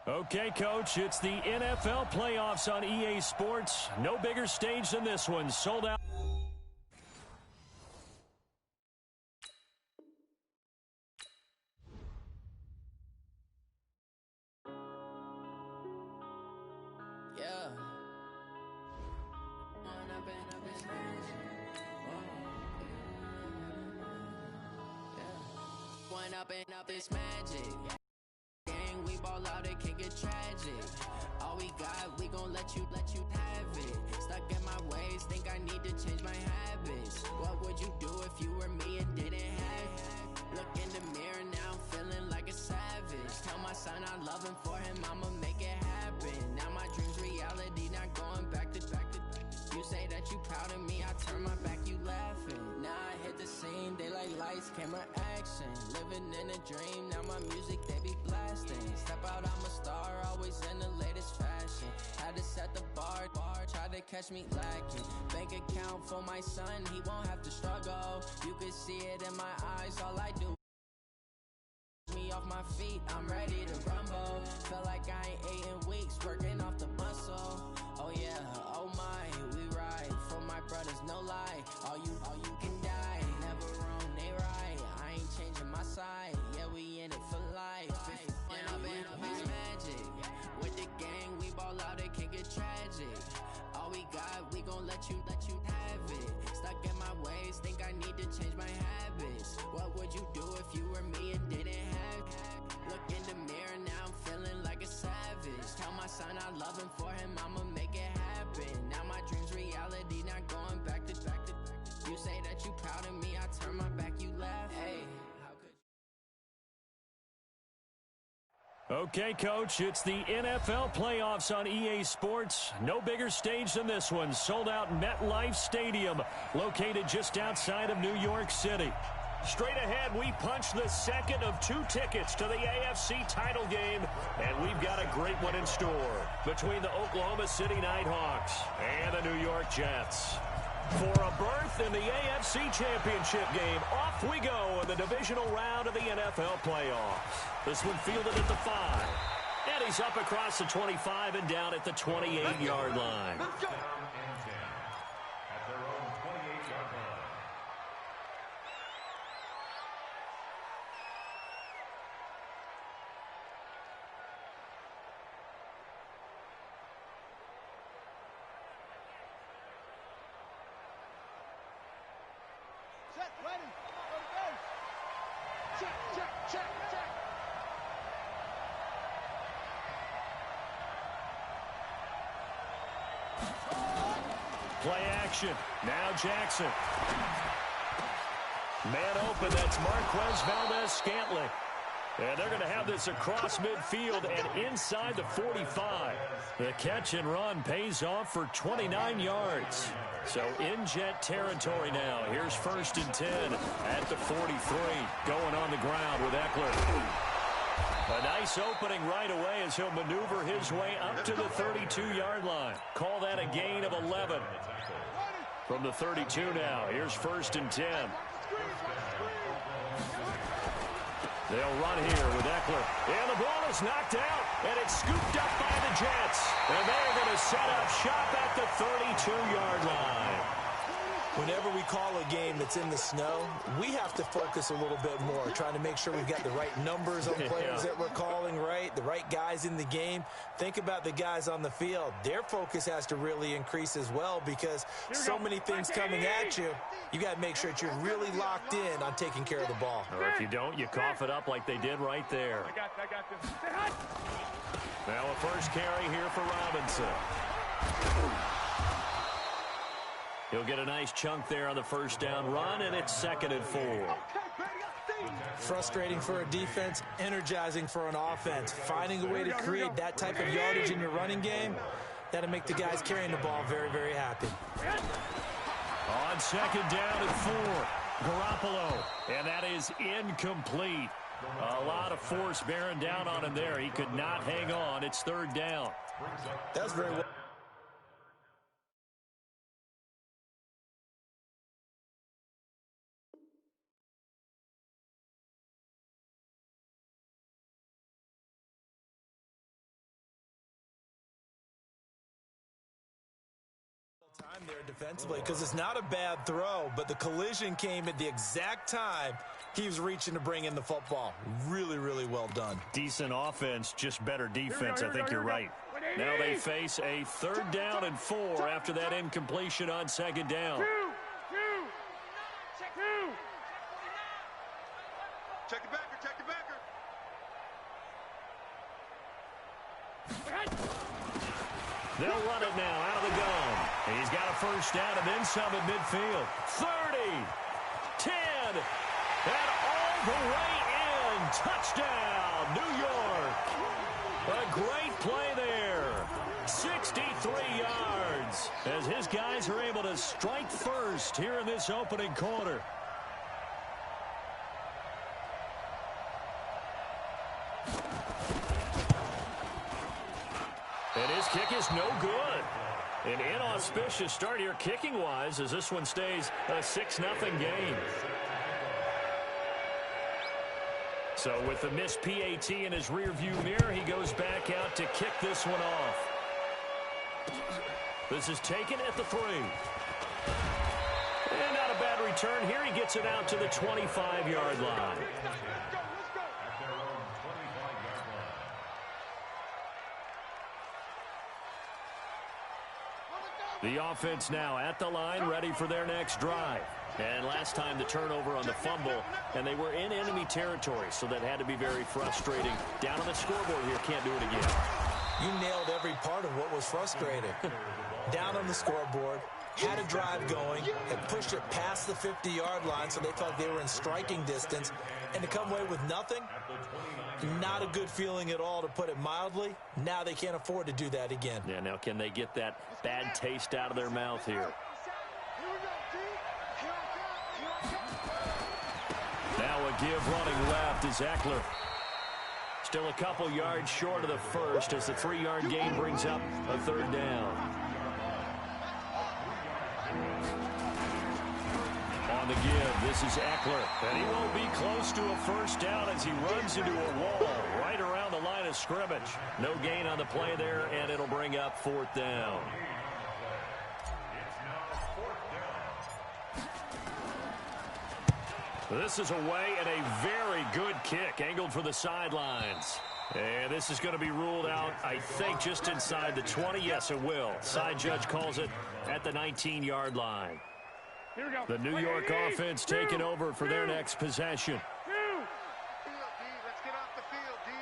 Okay, Coach, it's the NFL playoffs on EA Sports. No bigger stage than this one. Sold out. Up this magic. Gang, we ball out, it can get tragic. All we got, we gon' let you have it. Stuck in my ways, think I need to change my habits. What would you do if you were me and didn't have it? Look in the mirror now, I'm feeling like a savage. Tell my son I love him, for him I'ma make it happen. Now my dream's reality, not going back to. You say that you proud of me, I turn my back, you laughing. Now I hit the scene, they like lights, camera, action. Living in a dream, now my music, they be blasting. Step out, I'm a star, always in the latest fashion. Had to set the bar, try to catch me lacking. Bank account for my son, he won't have to struggle. You can see it in my eyes, all I do. Me off my feet, I'm ready to rumble. Feel like I ain't ate in weeks, working off the muscle. Oh yeah, oh my, we ride for my brothers, no lie. All you can die, never wrong, they right. I ain't changing my side, yeah, we in it for life. When I've been up is magic. With the gang, we ball out, it can get tragic. All we got, we gon' let you have it. Stuck in my ways, think I need to change my habits. What would you do if you were me and didn't have it? Look in the mirror, now I'm feeling like a savage. Tell my son I love him, for him I'ma make it happen. Now my dream's reality, not going back to. You say that you proud of me, I turn my back, you laugh. Hey, how could Okay, Coach, it's the NFL playoffs on EA Sports. No bigger stage than this one. Sold out MetLife Stadium, located just outside of New York City. Straight ahead, we punch the second of 2 tickets to the AFC title game, and we've got a great one in store between the Oklahoma City Nighthawks and the New York Jets. For a berth in the AFC Championship game, off we go in the divisional round of the NFL playoffs. This one fielded at the 5. And he's up across the 25 and down at the 28-yard line. Play action. Now Jackson. Man open, that's Marquez Valdez-Scantling. And they're going to have this across midfield and inside the 45. The catch and run pays off for 29 yards. So in Jet territory now. Here's 1st and 10 at the 43. Going on the ground with Eckler. A nice opening right away as he'll maneuver his way up to the 32-yard line. Call that a gain of 11. From the 32 now, here's 1st and 10. They'll run here with Eckler. And the ball is knocked out, and it's scooped up by the Jets. And they're going to set up shop at the 32-yard line. Whenever we call a game that's in the snow, we have to focus a little bit more, trying to make sure we've got the right numbers on players that we're calling, right? The right guys in the game. Think about the guys on the field. Their focus has to really increase as well because so many things coming at you. You got to make sure that you're really locked in on taking care of the ball. Or if you don't, you cough it up like they did right there. I got this. Now a first carry here for Robinson. He'll get a nice chunk there on the first down run, and it's 2nd and 4. Frustrating for a defense, energizing for an offense. Finding a way to create that type of yardage in your running game, that'll make the guys carrying the ball very, very happy. On 2nd down and 4, Garoppolo, and that is incomplete. A lot of force bearing down on him there. He could not hang on. It's 3rd down. That's very well. defensively because it's not a bad throw, but the collision came at the exact time he was reaching to bring in the football. Really, really well done. Decent offense, just better defense. I think you're right. Now they face a 3rd down and 4 after that incompletion on 2nd down. Check the backer, check the backer. They'll run it now out of the gun. He's got a 1st down and then some at midfield. 30, 10, and all the way in. Touchdown, New York. A great play there. 63 yards as his guys are able to strike first here in this opening quarter. And his kick is no good. An inauspicious start here kicking-wise as this one stays a 6-0 game. So with the missed PAT in his rearview mirror, he goes back out to kick this one off. This is taken at the 3. And not a bad return here. He gets it out to the 25-yard line. The offense now at the line, ready for their next drive. And last time the turnover on the fumble, and they were in enemy territory, so that had to be very frustrating. Down on the scoreboard here, can't do it again. You nailed every part of what was frustrating. Down on the scoreboard, had a drive going, had pushed it past the 50-yard line, so they thought they were in striking distance, and to come away with nothing, not a good feeling at all, to put it mildly. Now they can't afford to do that again. Yeah, now can they get that bad taste out of their mouth here? Now a give running left is Eckler. Still a couple yards short of the first as the 3-yard gain brings up a 3rd down. On the give, this is Eckler. And he won't be close to a 1st down as he runs into a wall right around the line of scrimmage. No gain on the play there, and it'll bring up 4th down. This is away and a very good kick angled for the sidelines. And this is going to be ruled out, I think, just inside the 20. Yes, it will. Side judge calls it at the 19-yard line. The New York offense taking over for their next possession. Let's get off the field, D.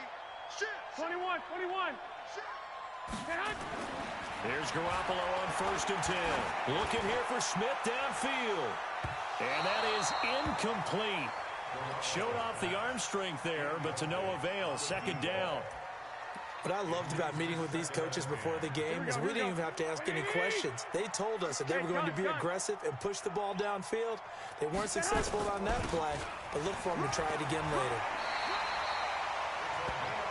21. Here's Garoppolo on 1st and 10. Looking here for Smith downfield. And that is incomplete. Showed off the arm strength there, but to no avail. 2nd down. What I loved about meeting with these coaches before the game is we didn't even have to ask any questions. They told us that they were going to be aggressive and push the ball downfield. They weren't successful on that play, but look for them to try it again later.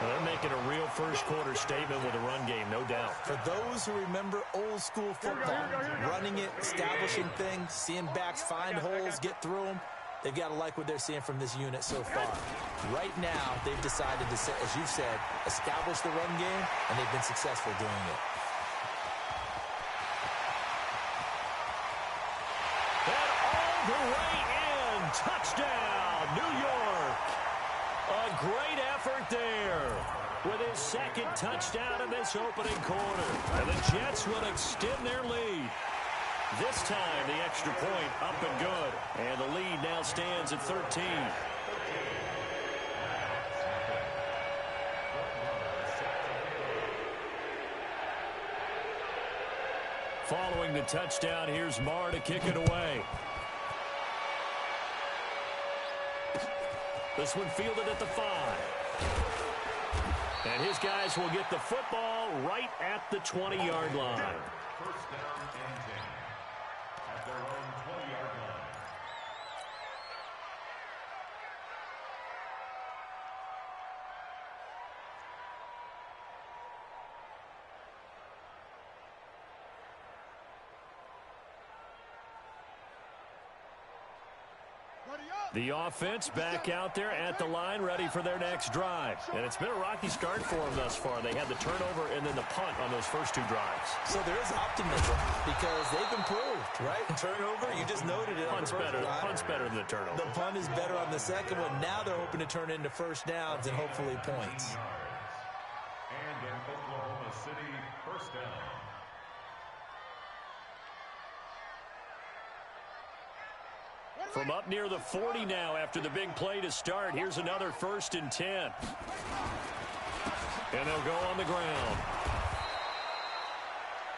Well, they're making a real first-quarter statement with a run game, no doubt. For those who remember old-school football, running it, establishing things, seeing backs find holes, get through them, they've got to like what they're seeing from this unit so far. Right now, they've decided to, as you said, establish the run game, and they've been successful doing it. And all the way in. Touchdown, New York. A great effort there with his 2nd touchdown in this opening quarter. And the Jets will extend their lead. This time, the extra point up and good. And the lead now stands at 13. Following the touchdown, here's Marr to kick it away. This one fielded at the 5. And his guys will get the football right at the 20-yard line. 1st down and 10. At their own 20-yard line. Ready? The offense back out there at the line, ready for their next drive. And it's been a rocky start for them thus far. They had the turnover and then the punt on those first two drives. So there is optimism because they've improved, right? Turnover, you just noted it. Punt's better than the turnover. The punt is better on the second one. Now they're hoping to turn into first downs and hopefully points. And an Oklahoma City first down. From up near the 40 now after the big play to start. Here's another 1st and 10. And they'll go on the ground.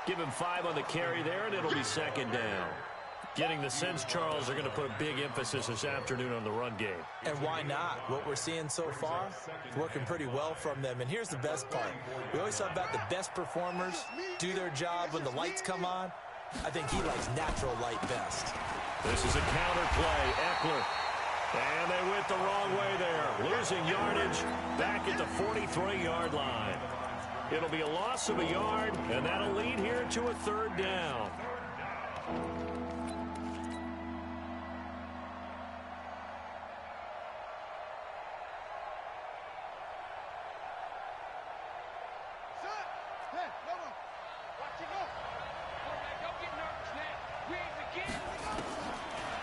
Give him 5 on the carry there, and it'll be 2nd down. Getting the sense, Charles, they're going to put a big emphasis this afternoon on the run game. And why not? What we're seeing so far, it's working pretty well from them. And here's the best part. We always talk about the best performers do their job when the lights come on. I think he likes natural light best. This is a counter play. Eckler. And they went the wrong way there. Losing yardage back at the 43-yard line. It'll be a loss of a yard, and that'll lead here to a 3rd down.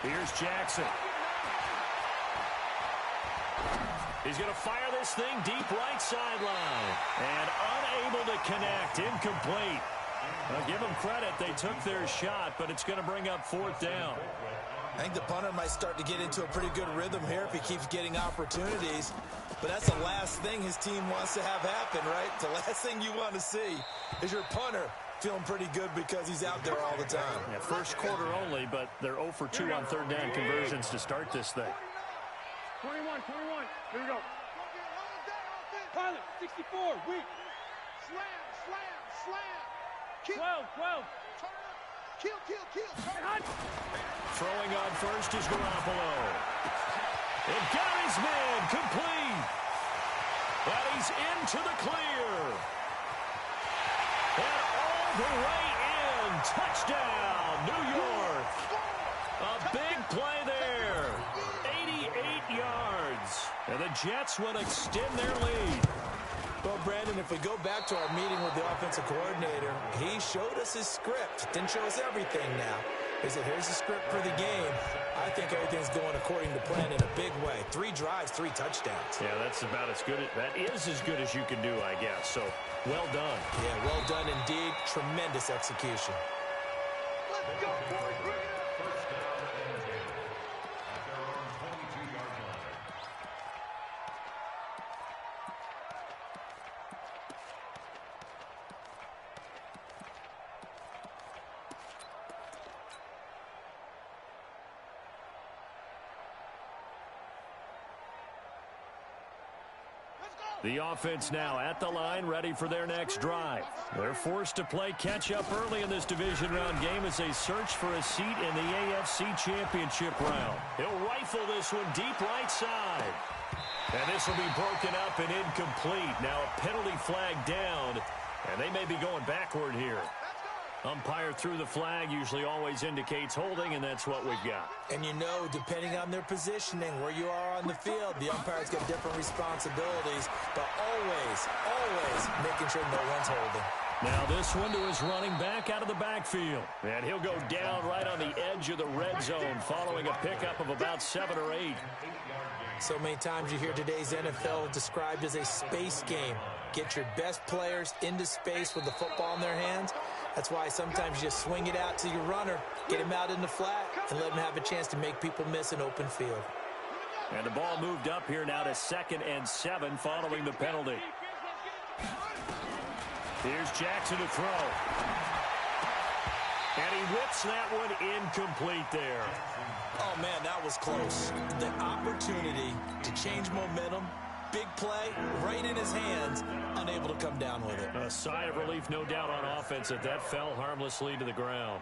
Here's Jackson. He's going to fire this thing deep right sideline. And unable to connect. Incomplete. I'll give them credit. They took their shot, but it's going to bring up 4th down. I think the punter might start to get into a pretty good rhythm here if he keeps getting opportunities. But that's the last thing his team wants to have happen, right? The last thing you want to see is your punter feeling pretty good because he's out there all the time. Yeah, first quarter only, but they're 0 for 2 on 3rd down conversions to start this thing. 21. Here we go. Pilot, 64, weak. Slam. 12. Kill. Throwing on first is Garoppolo. And got his man complete. And he's into the clear. And all the way in. Touchdown, New York. A big play there. 88 yards. And the Jets will extend their lead. Well, Brandon, if we go back to our meeting with the offensive coordinator, he showed us his script. Didn't show us everything now. He said, here's the script for the game. I think everything's going according to plan in a big way. 3 drives, 3 touchdowns. Yeah, that's about as good. That is as good as you can do, I guess. So, well done. Yeah, well done indeed. Tremendous execution. Let's go. First down and 10 at their own 22-yard line. The offense now at the line, ready for their next drive. They're forced to play catch-up early in this division round game as they search for a seat in the AFC Championship round. He'll rifle this one deep right side. And this will be broken up and incomplete. Now a penalty flag down, and they may be going backward here. Umpire threw the flag, usually always indicates holding, and that's what we've got. And you know, depending on their positioning, where you are on the field, the umpire's got different responsibilities, but always making sure no one's holding. Now this one to his running back out of the backfield. And he'll go down right on the edge of the red zone following a pickup of about 7 or 8. So many times you hear today's NFL described as a space game. Get your best players into space with the football in their hands. That's why sometimes you just swing it out to your runner, get him out in the flat, and let him have a chance to make people miss an open field. And the ball moved up here now to 2nd and 7 following the penalty. Here's Jackson to throw. And he whips that one incomplete there. Oh, man, that was close. The opportunity to change momentum, big play, right in his hands, unable to come down with it. A sigh of relief, no doubt, on offense that fell harmlessly to the ground.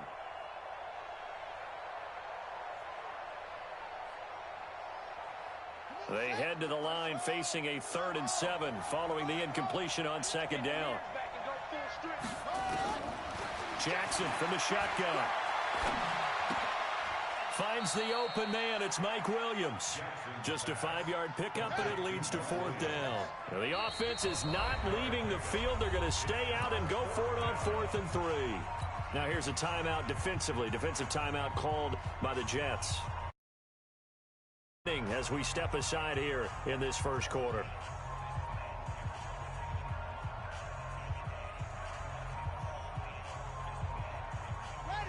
They head to the line facing a 3rd and 7 following the incompletion on 2nd down. Jackson from the shotgun. Finds the open man. It's Mike Williams. Just a 5-yard pickup, and it leads to 4th down. Now, the offense is not leaving the field. They're going to stay out and go for it on 4th and 3. Now, here's a timeout defensively. Defensive timeout called by the Jets. As we step aside here in this first quarter.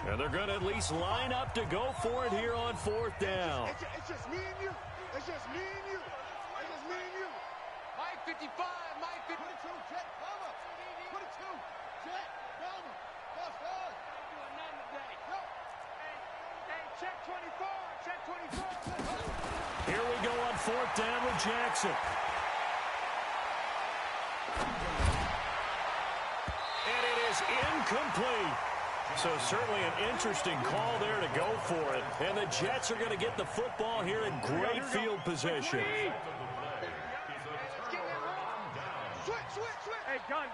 And they're going to at least line up to go for it here on 4th down. It's just me and you. It's just me and you. It's just me and you. Mike 55, Mike 52, Jet, Palmer. 22, Jet, Palmer. That's hard. Doing nothing today. Yo. Hey, check 24, check 24. Here we go on 4th down with Jackson. And it is incomplete. So certainly an interesting call there to go for it. And the Jets are going to get the football here in great field position. Switch. Hey, gun.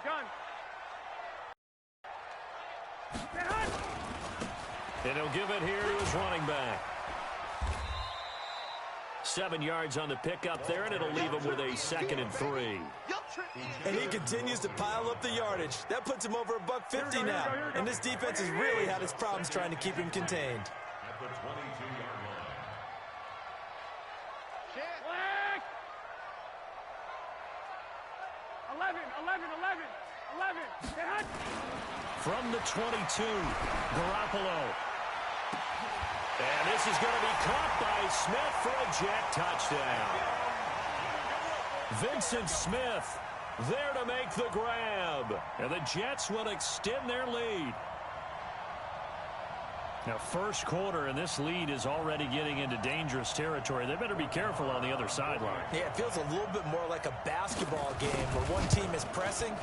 And he'll give it here to his running back. 7 yards on the pickup there, and it'll leave him with a 2nd and 3. And he continues to pile up the yardage. That puts him over $150 now. And this defense has really had its problems trying to keep him contained. At the 22-yard line. 11. From the 22, Garoppolo. And this is going to be caught by Smith for a Jet touchdown. Vincent Smith there to make the grab. And the Jets will extend their lead. Now, first quarter, and this lead is already getting into dangerous territory. They better be careful on the other sideline. Yeah, it feels a little bit more like a basketball game where one team is pressing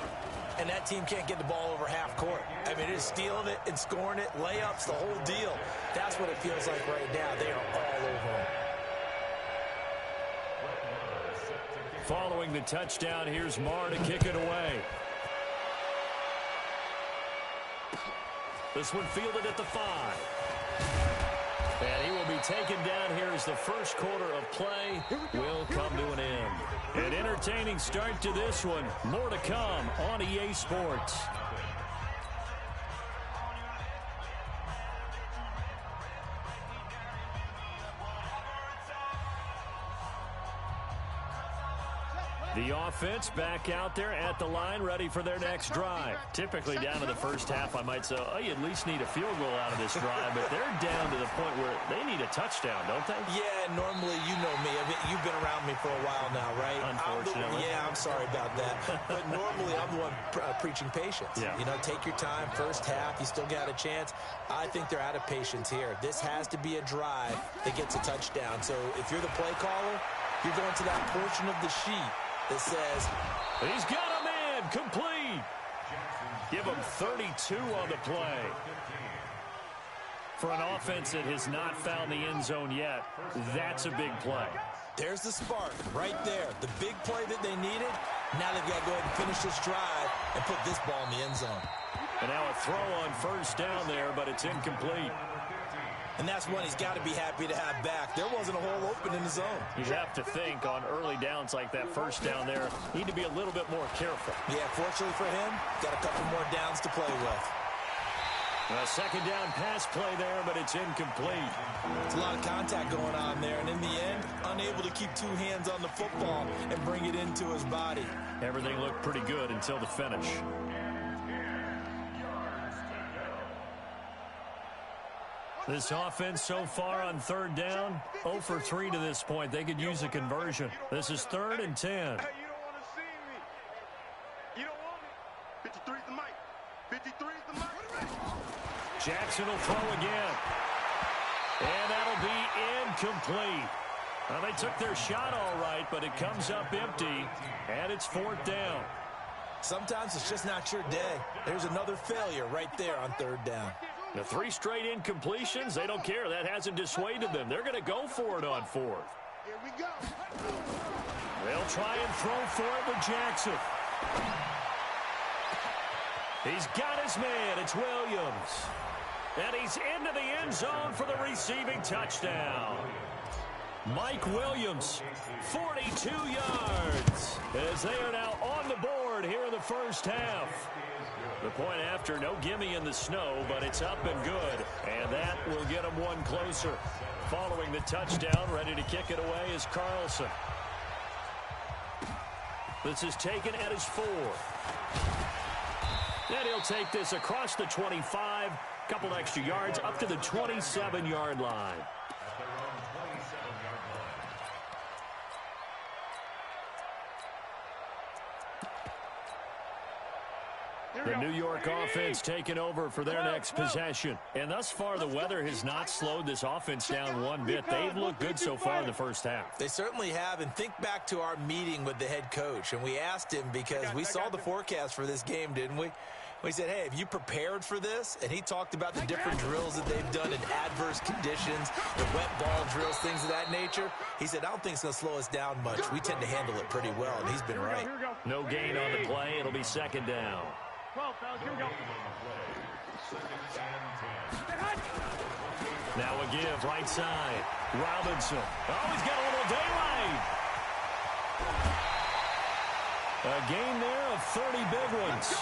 and that team can't get the ball over half court. I mean, it is stealing it and scoring it, layups, the whole deal. That's what it feels like right now. They are all over them. Following the touchdown, here's Marr to kick it away. This one fielded at the 5. And he will be taken down here as the first quarter of play will come to an end. An entertaining start to this one. More to come on EA Sports. The offense back out there at the line, ready for their next drive. Typically down to the first half, I might say, oh, you at least need a field goal out of this drive, but they're down to the point where they need a touchdown, don't they? Yeah, normally, you know me. I mean, you've been around me for a while now, right? Unfortunately. I'm sorry about that. But normally, I'm the one preaching patience. Yeah. You know, take your time. First half, you still got a chance. I think they're out of patience here. This has to be a drive that gets a touchdown. So if you're the play caller, you're going to that portion of the sheet that says, he's got a man, complete. Give him 32 on the play. For an offense that has not found the end zone yet, that's a big play. There's the spark right there. The big play that they needed. Now they've got to go ahead and finish this drive and put this ball in the end zone. And now a throw on first down there, but it's incomplete. And that's one he's got to be happy to have back. There wasn't a hole open in the zone. You have to think on early downs like that first down there, need to be a little bit more careful. Yeah, fortunately for him, got a couple more downs to play with. A second down pass play there, but it's incomplete. It's a lot of contact going on there, and in the end, unable to keep two hands on the football and bring it into his body. Everything looked pretty good until the finish. This offense so far on third down, 0 for 3 to this point. They could use a conversion. This is 3rd and 10. Hey, you don't want to see me. You don't want me. 53's the mic. 53's the mic. Jackson will throw again. And that'll be incomplete. Well, they took their shot all right, but it comes up empty, and it's 4th down. Sometimes it's just not your day. There's another failure right there on 3rd down. The 3 straight incompletions, they don't care. That hasn't dissuaded them. They're going to go for it on 4th. Here we go. They'll try and throw for it with Jackson. He's got his man. It's Williams. And he's into the end zone for the receiving touchdown. Mike Williams, 42 yards, as they are now on the board here in the first half. The point after, no gimme in the snow, but it's up and good. And that will get them one closer. Following the touchdown, ready to kick it away is Carlson. This is taken at his 4. And he'll take this across the 25, couple extra yards, up to the 27-yard line. The New York offense taking over for their next possession. And thus far, the weather has not slowed this offense down one bit. They've looked good so far in the first half. They certainly have. And think back to our meeting with the head coach. And we asked him, because we saw the forecast for this game, didn't we? We said, hey, have you prepared for this? And he talked about the different drills that they've done in adverse conditions, the wet ball drills, things of that nature. He said, I don't think it's going to slow us down much. We tend to handle it pretty well, and he's been right. No gain on the play. It'll be second down. 12, fellas, here we go. Now a give, right side. Robinson. Oh, he's got a little daylight. A gain there of 30 big ones.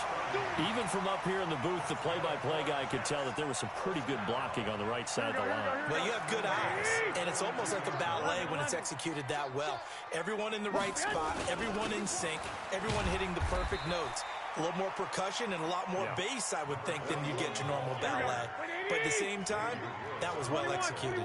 Even from up here in the booth, the play-by-play guy could tell that there was some pretty good blocking on the right side of the line. Well, you have good eyes, and it's almost like a ballet when it's executed that well. Everyone in the right spot, everyone in sync, everyone hitting the perfect notes. A little more percussion and a lot more bass, I would think, than you get your normal ballet. But at the same time, that was well executed.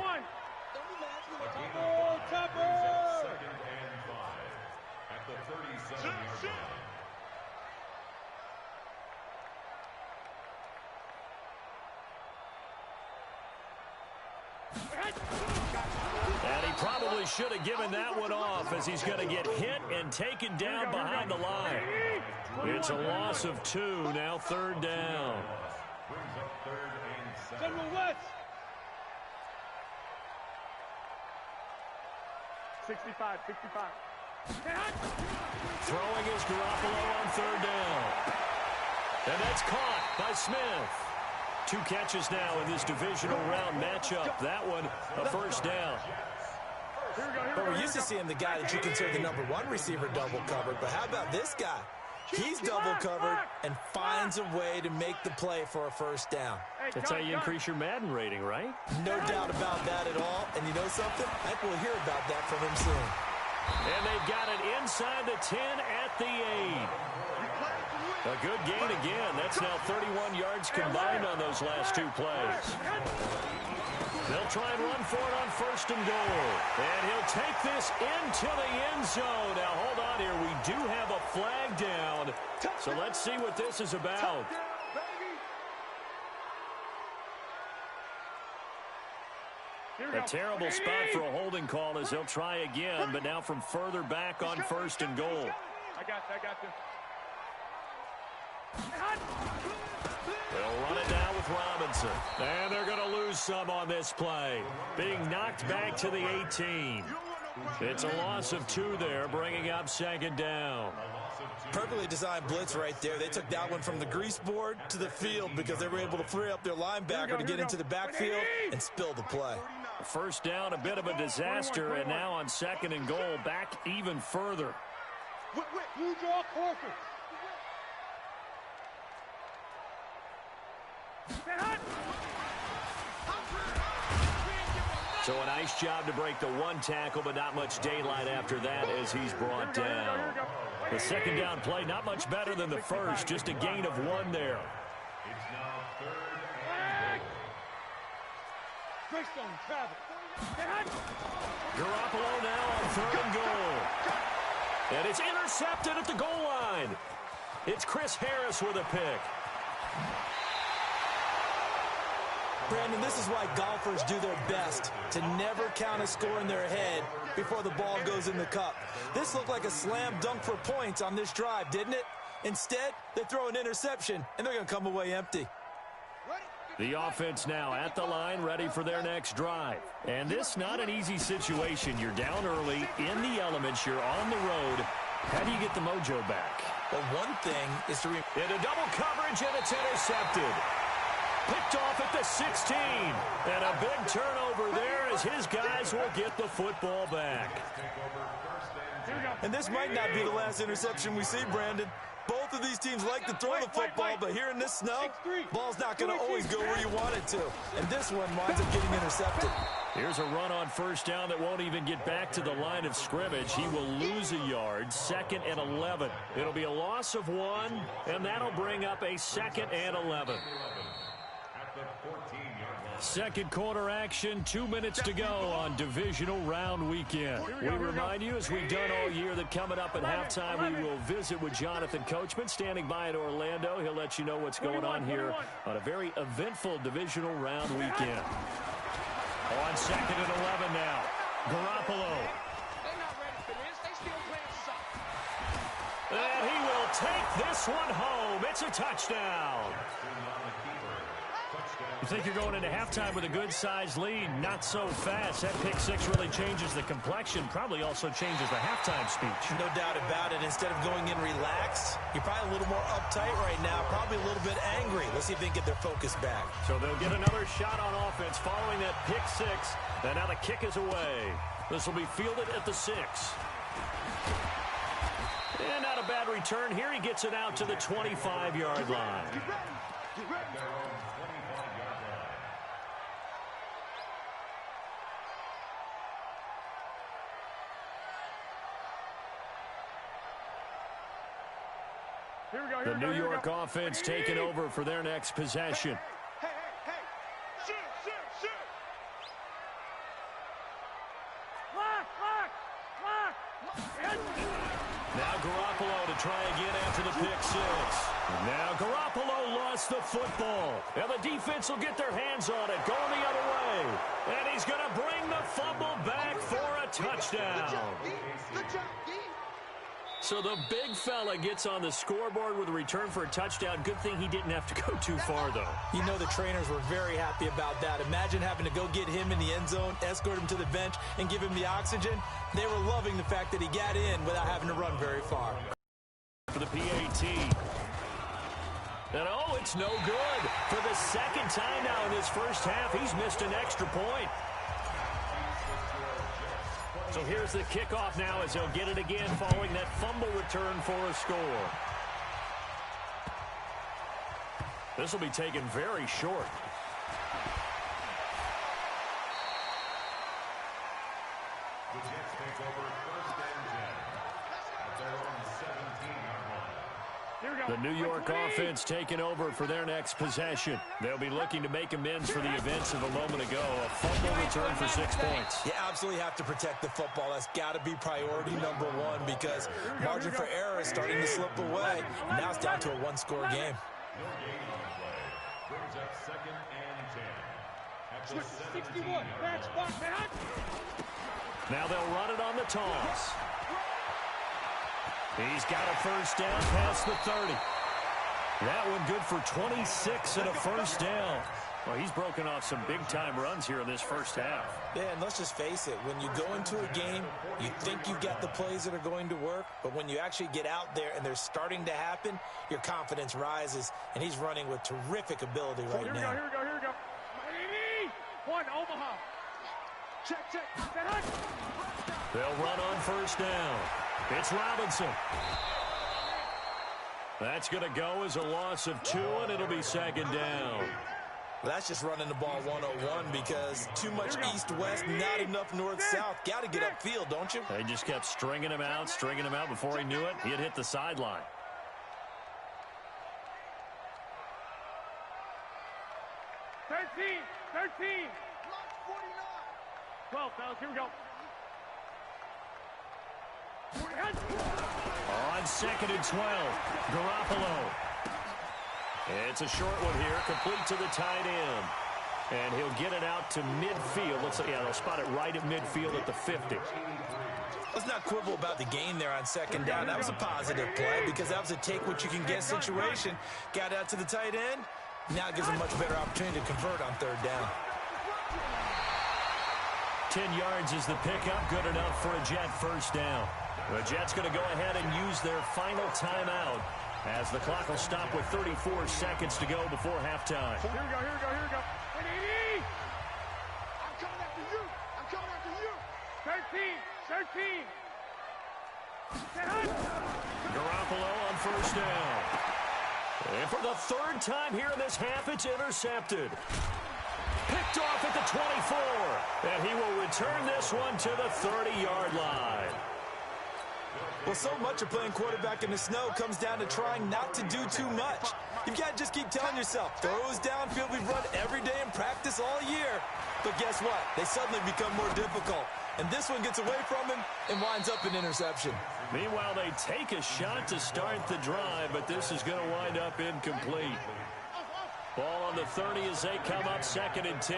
And he probably should have given that one off, as he's going to get hit and taken down behind the line. It's a loss of 2, now third down. Central West. 65. Throwing is Garoppolo on third down. And that's caught by Smith. 2 catches now in this divisional round matchup. That one, a first down. But we're used to seeing the guy that you consider the #1 receiver double covered. But how about this guy? He's double covered and finds a way to make the play for a first down. That's how you increase your Madden rating, right? No doubt about that at all. And you know something? I think we'll hear about that from him soon. And they've got it inside the 10 at the 8. A good gain again. That's now 31 yards combined on those last 2 plays. They'll try and run for it on first and goal. And he'll take this into the end zone. Now, hold on here. We do have a flag down. So let's see what this is about. A terrible spot for a holding call, as they'll try again, but now from further back on first and goal. I got this. They'll run it down with Robinson. And they're going to lose some on this play. Being knocked back to the 18. It's a loss of 2 there, bringing up second down. Perfectly designed blitz right there. They took that one from the grease board to the field because they were able to free up their linebacker to get into the backfield and spill the play. First down, a bit of a disaster, and now on second and goal, back even further. You draw Corker. So a nice job to break the 1 tackle, but not much daylight after that as he's brought down. The second down play, not much better than the first, just a gain of 1 there. It's now third and Garoppolo now on third and goal. And it's intercepted at the goal line. It's Chris Harris with a pick. Brandon, this is why golfers do their best to never count a score in their head before the ball goes in the cup. This looked like a slam dunk for points on this drive, didn't it? Instead, they throw an interception, and they're going to come away empty. The offense now at the line, ready for their next drive. And this not an easy situation. You're down early, in the elements, you're on the road. How do you get the mojo back? Well, one thing is to... Into double coverage, and it's intercepted. Picked off at the 16. And a big turnover there as his guys will get the football back. And this might not be the last interception we see, Brandon. Both of these teams like to throw the football, but here in this snow, ball's not going to always go where you want it to. And this one winds up getting intercepted. Here's a run on first down that won't even get back to the line of scrimmage. He will lose a yard, 2nd and 11. It'll be a loss of 1, and that'll bring up a 2nd and 11. Second quarter action, 2 minutes to go on divisional round weekend. We remind you, as we've done all year, that coming up at halftime, we will visit with Jonathan Coachman, standing by in Orlando. He'll let you know what's going on here on a very eventful divisional round weekend. On 2nd and 11 now, Garoppolo. And he will take this one home. It's a touchdown. You think you're going into halftime with a good-sized lead? Not so fast. That pick six really changes the complexion, probably also changes the halftime speech. No doubt about it. Instead of going in relaxed, you're probably a little more uptight right now, probably a little bit angry. Let's see if they can get their focus back. So they'll get another shot on offense following that pick six. And now the kick is away. This will be fielded at the 6. And not a bad return here. He gets it out to the 25-yard line. The New York offense taking over for their next possession. Hey. Shoot. Now Garoppolo to try again after the pick six. Now Garoppolo lost the football. And the defense will get their hands on it, going the other way. And he's going to bring the fumble back for a touchdown. Good job, D. So the big fella gets on the scoreboard with a return for a touchdown. Good thing he didn't have to go too far, though. You know the trainers were very happy about that. Imagine having to go get him in the end zone, escort him to the bench, and give him the oxygen. They were loving the fact that he got in without having to run very far. For the PAT. And oh, it's no good. For the second time now in this first half, he's missed an extra point. So here's the kickoff now as he'll get it again following that fumble return for a score. This will be taken very short. The Jets take over 1st and 10 at their own 17-yard line. The New York offense taking over for their next possession. They'll be looking to make amends for the events of a moment ago. A fumble return for 6 points. You absolutely have to protect the football. That's got to be priority number one because margin for error is starting to slip away. And now it's down to a one-score game. No gain on the play. Brings up 2nd and 10 at the 17-yard line. Now they'll run it on the toss. He's got a first down past the 30. That one good for 26 and a first down. Well, he's broken off some big-time runs here in this first half. Yeah, and let's just face it. When you go into a game, you think you've got the plays that are going to work, but when you actually get out there and they're starting to happen, your confidence rises, and he's running with terrific ability right now. Here we go. One, Omaha. Check. They'll run on first down. It's Robinson. That's going to go as a loss of 2, and it'll be 2nd down. Well, that's just running the ball 101 because too much east-west, not enough north-south. Got to get upfield, don't you? They just kept stringing him out before he knew it. He had hit the sideline. Thirteen. 12, fellas, here we go. On 2nd and 12, Garoppolo. It's a short one here, complete to the tight end. And he'll get it out to midfield. Looks like, yeah, they'll spot it right at midfield at the 50. Let's not quibble about the gain there on 2nd down. That was a positive play because that was a take-what-you-can-get situation. Got out to the tight end. Now it gives him a much better opportunity to convert on 3rd down. 10 yards is the pickup, good enough for a Jet first down. The Jets going to go ahead and use their final timeout as the clock will stop with 34 seconds to go before halftime. Here we go. Hey, I'm coming after you. 13. Garoppolo on first down. And for the third time here in this half, it's intercepted. Picked off at the 24. And he will return this one to the 30-yard line. Well, so much of playing quarterback in the snow comes down to trying not to do too much. You've got to just keep telling yourself, throws downfield we've run every day in practice all year. But guess what? They suddenly become more difficult. And this one gets away from him and winds up an interception. Meanwhile, they take a shot to start the drive, but this is going to wind up incomplete. Ball on the 30 as they come up 2nd and 10.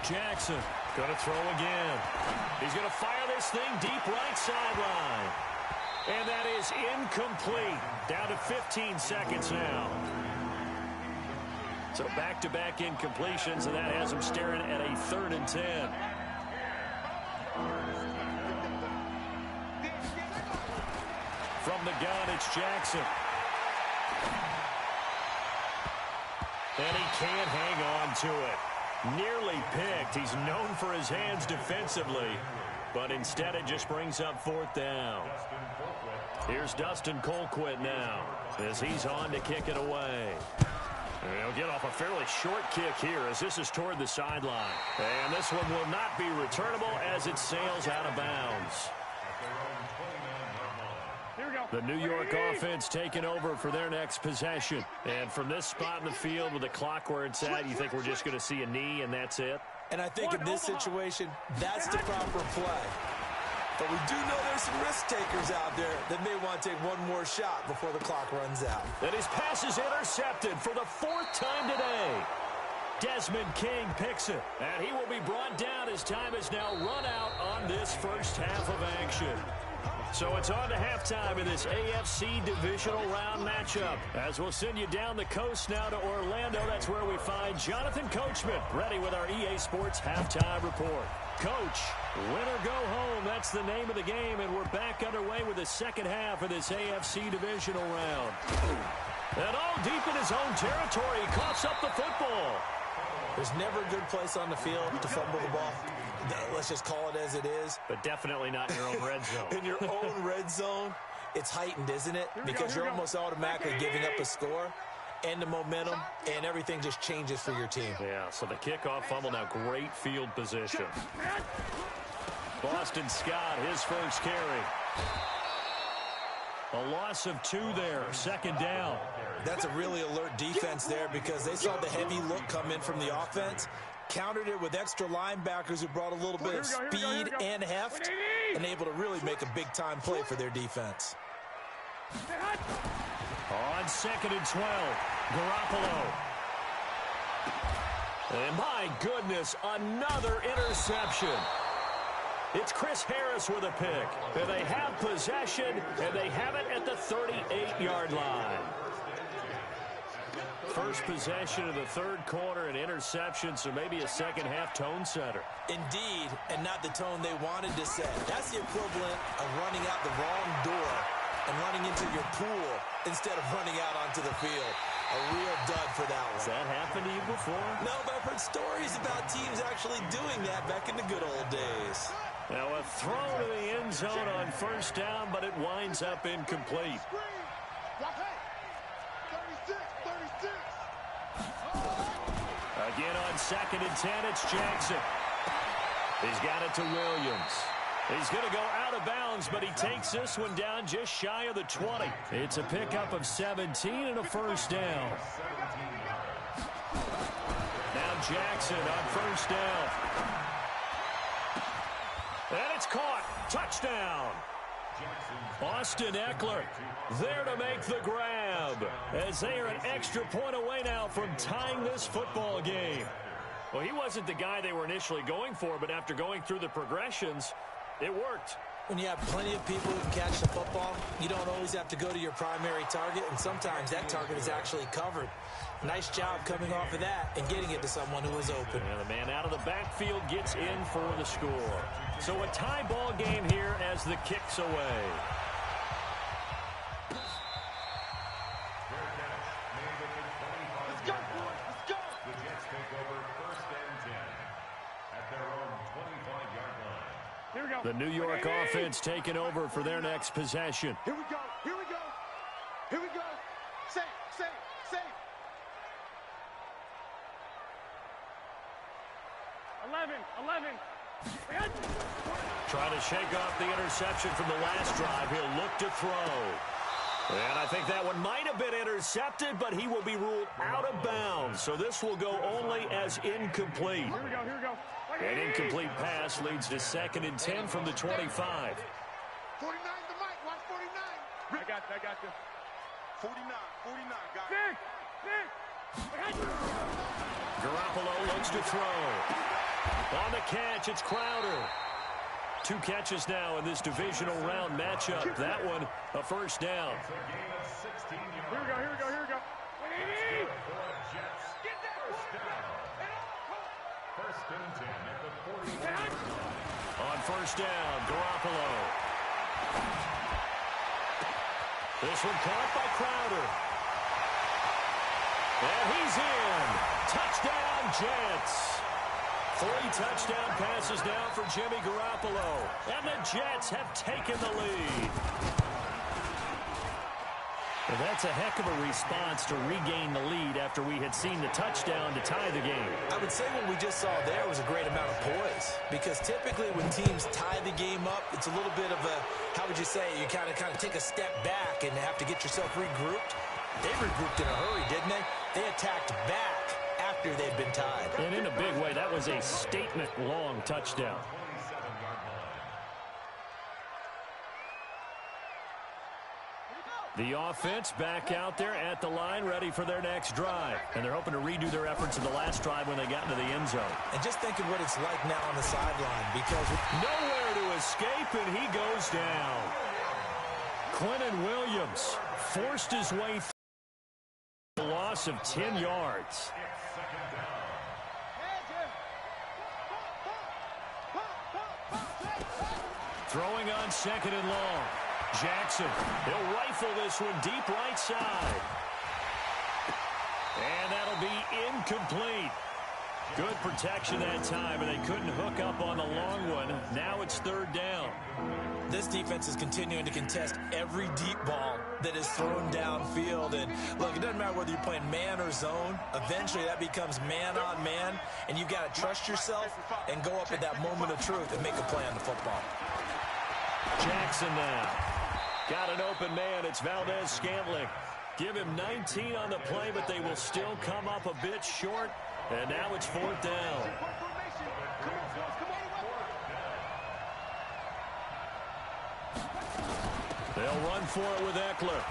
Jackson going to throw again. He's going to fire this thing deep right sideline. And that is incomplete. Down to 15 seconds now. So back-to-back incompletions, and that has him staring at a 3rd and 10. From the gun, it's Jackson. And he can't hang on to it. Nearly picked. He's known for his hands defensively, but instead it just brings up 4th down. Here's Dustin Colquitt now as he's on to kick it away. And he'll get off a fairly short kick here as this is toward the sideline. And this one will not be returnable as it sails out of bounds. The New York offense taking over for their next possession. And from this spot in the field with the clock where it's at, you think we're just going to see a knee and that's it? And I think in this situation, that's the proper play. But we do know there's some risk takers out there that may want to take one more shot before the clock runs out. And his pass is intercepted for the 4th time today. Desmond King picks it. And he will be brought down as time is now run out on this first half of action. So it's on to halftime in this AFC divisional round matchup. As we'll send you down the coast now to Orlando, that's where we find Jonathan Coachman ready with our EA Sports halftime report. Coach, win or go home, that's the name of the game, and we're back underway with the second half of this AFC divisional round. And all deep in his own territory, he coughs up the football. There's never a good place on the field to fumble the ball. Let's just call it as it is. But definitely not in your own red zone. In your own red zone, it's heightened, isn't it? Because you're almost automatically giving up a score and the momentum, and everything just changes for your team. Yeah, so the kickoff fumble, now great field position. Boston Scott, his first carry. A loss of 2 there, 2nd down. That's a really alert defense there because they saw the heavy look come in from the offense, countered it with extra linebackers who brought a little bit of speed and heft, and able to really make a big-time play for their defense. On 2nd and 12, Garoppolo. And my goodness, another interception. It's Chris Harris with a pick. And they have possession, and they have it at the 38-yard line. First possession of the 3rd quarter, an interception, so maybe a second-half tone setter. Indeed, and not the tone they wanted to set. That's the equivalent of running out the wrong door and running into your pool instead of running out onto the field. A real dud for that one. Has that happened to you before? No, but I've heard stories about teams actually doing that back in the good old days. Now a throw to the end zone on first down, but it winds up incomplete. Again on 2nd and 10, it's Jackson. He's got it to Williams. He's going to go out of bounds, but he takes this one down just shy of the 20. It's a pickup of 17 and a first down. Now Jackson on first down. And it's caught. Touchdown. Austin Eckler there to make the grab as they are an extra point away now from tying this football game. Well, he wasn't the guy they were initially going for, but after going through the progressions, it worked. When you have plenty of people who can catch the football, you don't always have to go to your primary target, and sometimes that target is actually covered. Nice job coming off of that and getting it to someone who was open. And the man out of the backfield gets in for the score. So a tie ball game here as the kick's away. Let's go, boys. Let's go. The Jets take over 1st and 10 at their own 25-yard line. Here we go. The New York offense taking over for their next possession. Here we go. Here we go. Here we go. Safe, safe, safe. 11. Trying to shake off the interception from the last drive. He'll look to throw. And I think that one might have been intercepted, but he will be ruled out of bounds. So this will go only as incomplete. Here we go. Here we go. An incomplete pass leads to 2nd and 10 from the 25. 49 to Mike. Watch 49. I got you. 49. Got it. Garoppolo looks to throw. On the catch, it's Crowder. 2 catches now in this divisional round matchup. That one, a first down. It's a gain of 16 yards. Here we go. For the Jets. Get that First down. 1st and 10 at the 40-yard line. On first down, Garoppolo. This one caught by Crowder. And he's in. Touchdown, Jets. 3 touchdown passes now for Jimmy Garoppolo. And the Jets have taken the lead. Well, that's a heck of a response to regain the lead after we had seen the touchdown to tie the game. I would say what we just saw there was a great amount of poise, because typically when teams tie the game up, it's a little bit of a, how would you say, you kind of take a step back and have to get yourself regrouped. They regrouped in a hurry, didn't they? They attacked back after they'd been tied. And in a big way, that was a statement-long touchdown. 27-yard line. The offense back out there at the line, ready for their next drive. And they're hoping to redo their efforts in the last drive when they got into the end zone. And just think of what it's like now on the sideline, because Nowhere to escape, and he goes down. Quentin Williams forced his way through a loss of 10 yards. Throwing on 2nd and long. Jackson, he'll rifle this one deep right side. And that'll be incomplete. Good protection that time, and they couldn't hook up on the long one. Now it's 3rd down. this defense is continuing to contest every deep ball that is thrown downfield. And look, it doesn't matter whether you're playing man or zone. Eventually that becomes man on man, and you got to trust yourself and go up at that moment of truth and make a play on the football. Jackson now. Got an open man. It's Valdez-Scantling. Give him 19 on the play, but they will still come up a bit short. And now it's 4th down. They'll run for it with Eckler.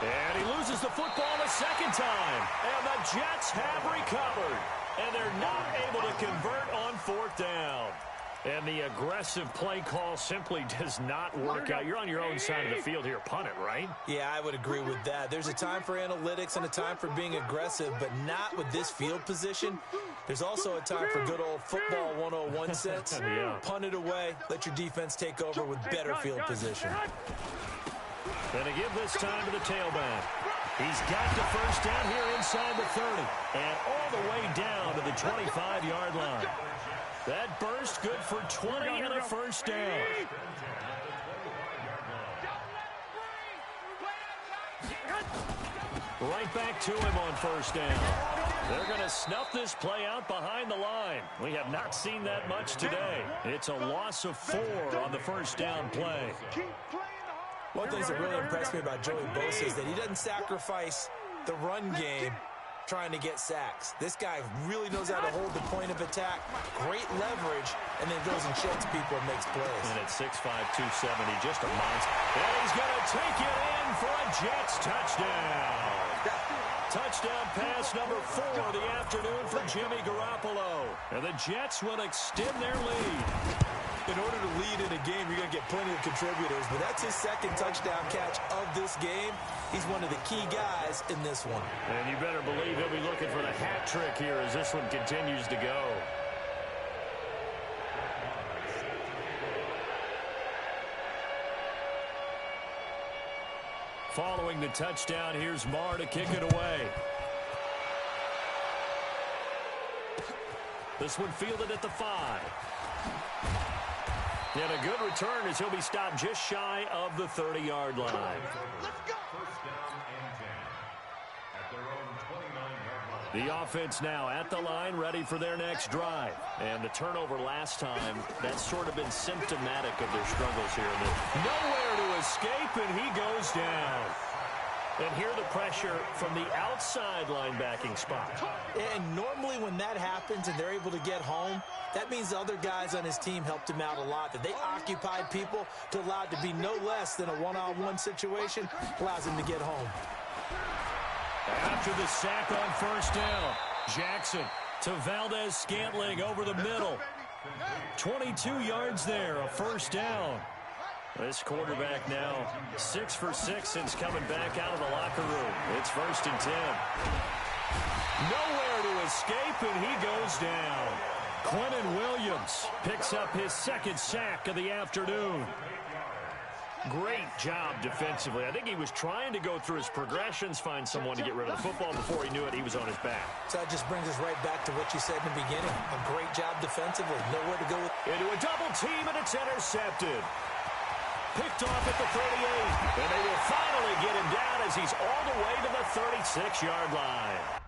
And he loses the football a second time. And the Jets have recovered. And they're not able to convert on 4th down. And the aggressive play call simply does not work out. You're on your own side of the field here. Punt it, right? Yeah, I would agree with that. There's a time for analytics and a time for being aggressive, but not with this field position. There's also a time for good old football 101 sense. Yeah. Punt it away. Let your defense take over with better field position. Going to give this time to the tailback. He's got the first down here inside the 30. And all the way down to the 25-yard line. That burst good for 20 and a first down. Right back to him on first down. They're going to snuff this play out behind the line. We have not seen that much today. It's a loss of 4 on the first down play. One of the things that really impressed me about Joey Bosa is that he doesn't sacrifice the run game trying to get sacks. This guy really knows how to hold the point of attack, great leverage, and then goes and shakes people and makes plays. And at 6'5", 270, just a monster. And he's going to take it in for a Jets touchdown. Touchdown pass number 4 of the afternoon for Jimmy Garoppolo. And the Jets will extend their lead. In order to lead in a game, you're going to get plenty of contributors, but that's his second touchdown catch of this game. He's one of the key guys in this one. And you better believe he'll be looking for the hat trick here as this one continues to go. Following the touchdown, here's Marr to kick it away. This one fielded at the 5. And a good return as he'll be stopped just shy of the 30-yard line. Let's go. First down and 10 at their own 29-yard line. The offense now at the line, ready for their next drive. And the turnover last time, that's sort of been symptomatic of their struggles here. Nowhere to escape, and he goes down. And here the pressure from the outside linebacking spot. And normally when that happens and they're able to get home, that means the other guys on his team helped him out a lot. That they occupied people to allow it to be no less than a one-on-one situation, allows him to get home. After the sack on first down, Jackson to Valdez-Scantling over the middle. 22 yards there, a first down. This quarterback now 6 for 6 since coming back out of the locker room. It's 1st and 10. Nowhere to escape, and he goes down. Quentin Williams picks up his second sack of the afternoon. Great job defensively. I think he was trying to go through his progressions, find someone to get rid of the football. Before he knew it, he was on his back. So that just brings us right back to what you said in the beginning. A great job defensively. Nowhere to go with. Into a double team, and it's intercepted. Picked off at the 38, and they will finally get him down as he's all the way to the 36-yard line.